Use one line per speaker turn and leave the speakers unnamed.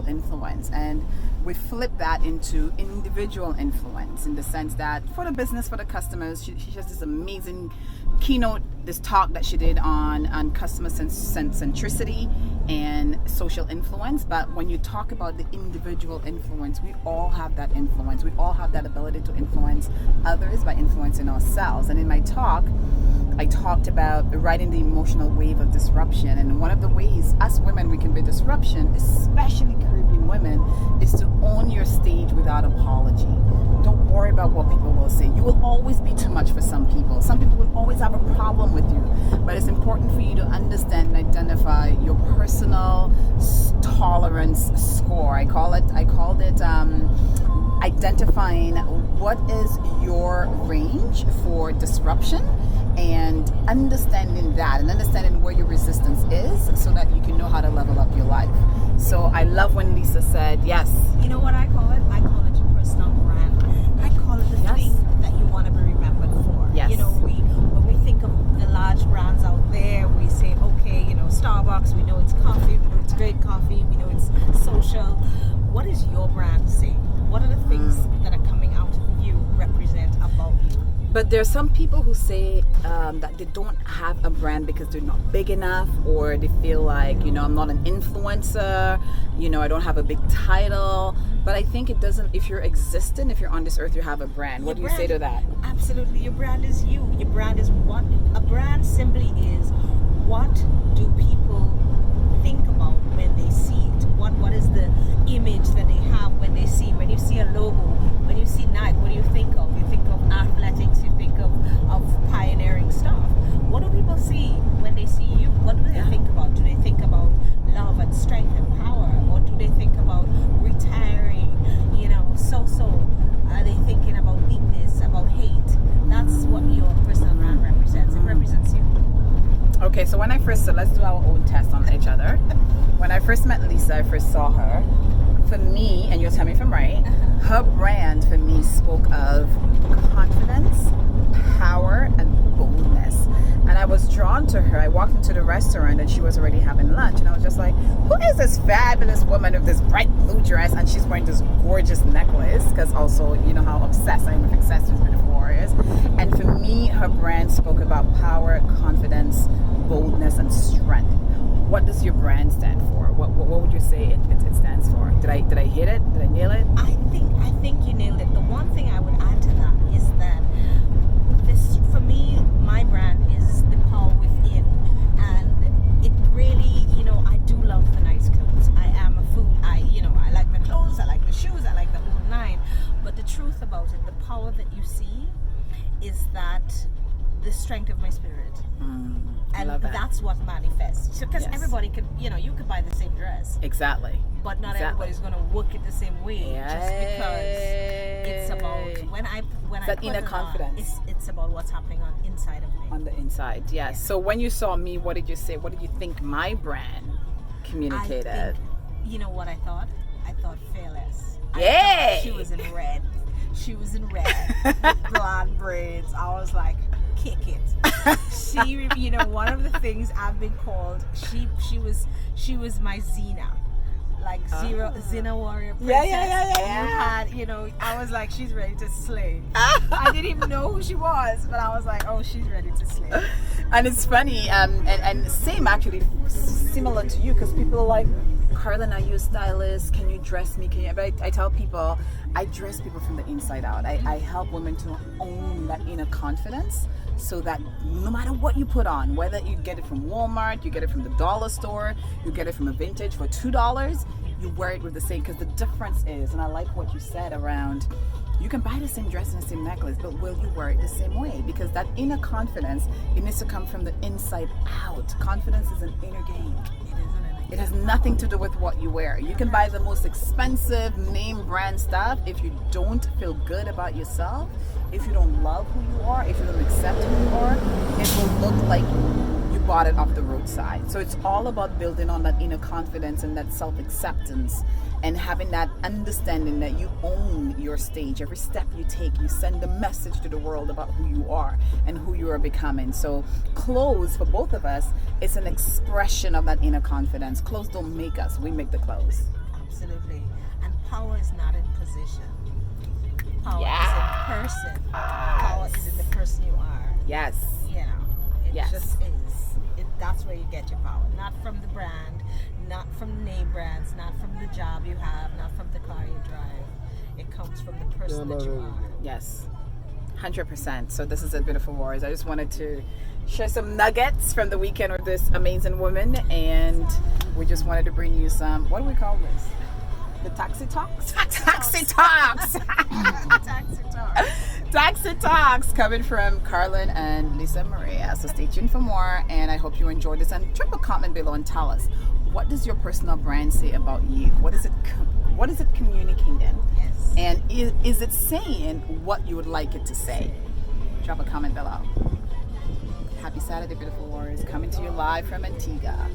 influence, and we flip that into individual influence in the sense that for the business, for the customers, she has this amazing keynote, this talk that she did on customer centricity and social influence. But when you talk about the individual influence, we all have that influence. We all have that ability to influence others by influencing ourselves. And in my talk, I talked about riding the emotional wave of disruption. And one of the ways us women we can be disruption, especially Caribbean women, is to own your stage without apology. Don't worry about what people will say. You will always be too much for some people. Some people will always have a problem with you. But it's important for you to understand and identify your personal tolerance score. I called it identifying what is your range for disruption, and understanding that and understanding where your resistance is so that you can know how to level up your life. So I love when Lisa said, yes.
You know what I call it? I call it your personal brand. I call it the thing that you want to be remembered for.
Yes.
You know, when we think of the large brands out there, we say, okay, you know, Starbucks, we know it's coffee, we know it's great coffee, we know it's social. What is your brand saying? What are the things that are coming out of you represent about you?
But there are some people who say that they don't have a brand because they're not big enough, or they feel like, you know, I'm not an influencer, you know, I don't have a big title. But I think it doesn't, if you're existing, if you're on this earth, you have a brand. What do you say to that?
Absolutely. Your brand is you. Your brand is what? A brand simply is, what do people think about when they see it? What is the image that they have when you see a logo, when you see Nike, what do you think of? You think of athletics, you think of pioneering stuff. What do people see when they see you? What do they think about? Do they think about love and strength and power? Or do they think about retiring, you know, are they thinking about weakness, about hate? That's what your personal brand represents. It represents you.
Okay, so when I first saw, let's do our own test on each other. When I first met Lisa, I first saw her. For me, and you'll tell me if I'm right, her brand for me spoke of confidence, power, and boldness. And I was drawn to her. I walked into the restaurant and she was already having lunch. And I was just like, who is this fabulous woman with this bright blue dress? And she's wearing this gorgeous necklace, because also, you know how obsessed I am with accessories, beautiful warriors. And for me, her brand spoke about power, confidence, boldness, and strength. What does your brand stand for? What would you say it stands for? Did I hit it? Did I nail it?
I think you nailed it. The one thing I would add to that is that this, for me, my brand is the power within, and it really, you know, I do love the nice clothes. I am a food. I like the clothes. I like the shoes. I like the whole nine. But the truth about it, the power that you see, is that the strength of my spirit. And that's what manifests. Because everybody could, you know, you could buy the same dress.
Exactly.
But not everybody's going to work it the same way. Just because it's about, when I
that
put
inner
it
confidence.
On, it's about what's happening on inside of me.
On the inside, yes. Yeah. So when you saw me, what did you say? What did you think my brand communicated?
I think, you know what I thought? I thought fearless.
Yay!
She was in red. She was in red. With blonde braids. I was like, kick it. She, you know, one of the things I've been called, she was my Xena, like Xena warrior princess. Yeah. You know, I was like, she's ready to slay. I didn't even know who she was, but I was like, oh, she's ready to slay.
And it's funny, and same actually, similar to you, because people are like, Karlyn, are you a stylist? Can you dress me? But I tell people, I dress people from the inside out. I help women to own that inner confidence, so that no matter what you put on, whether you get it from Walmart, you get it from the dollar store, you get it from a vintage for $2, you wear it with the same, because the difference is, and I like what you said around, you can buy the same dress and the same necklace, but will you wear it the same way? Because that inner confidence, it needs to come from the inside out. Confidence is an inner game. It has nothing to do with what you wear. You can buy the most expensive name brand stuff. If you don't feel good about yourself, if you don't love who you are, if you don't accept who you are, it will look like you bought it off the roadside. So it's all about building on that inner confidence and that self-acceptance, and having that understanding that you own your stage. Every step you take, you send a message to the world about who you are and who you are becoming. So clothes, for both of us, it's an expression of that inner confidence. Clothes don't make us, we make the clothes.
Absolutely. position. Power
Yeah.
is in person. Power is in the person you are.
Yes.
You know, it
Yes.
just is. That's where you get your power. Not from the brand, not from name brands, not from the job you have, not from the car you drive. It comes from the person that you are.
Yes. 100%. So this is a Beautiful Warriors. I just wanted to share some nuggets from the weekend with this amazing woman, and we just wanted to bring you some, what do we call this? The taxi talks? Taxi talks!
Taxi talk.
Taxi talks coming from Karlyn and Lisa Maria. So stay tuned for more, and I hope you enjoyed this. And drop a comment below and tell us, what does your personal brand say about you? What is it communicating?
Yes.
And is it saying what you would like it to say? Drop a comment below. Happy Saturday, Beautiful Warriors, coming to you live from Antigua.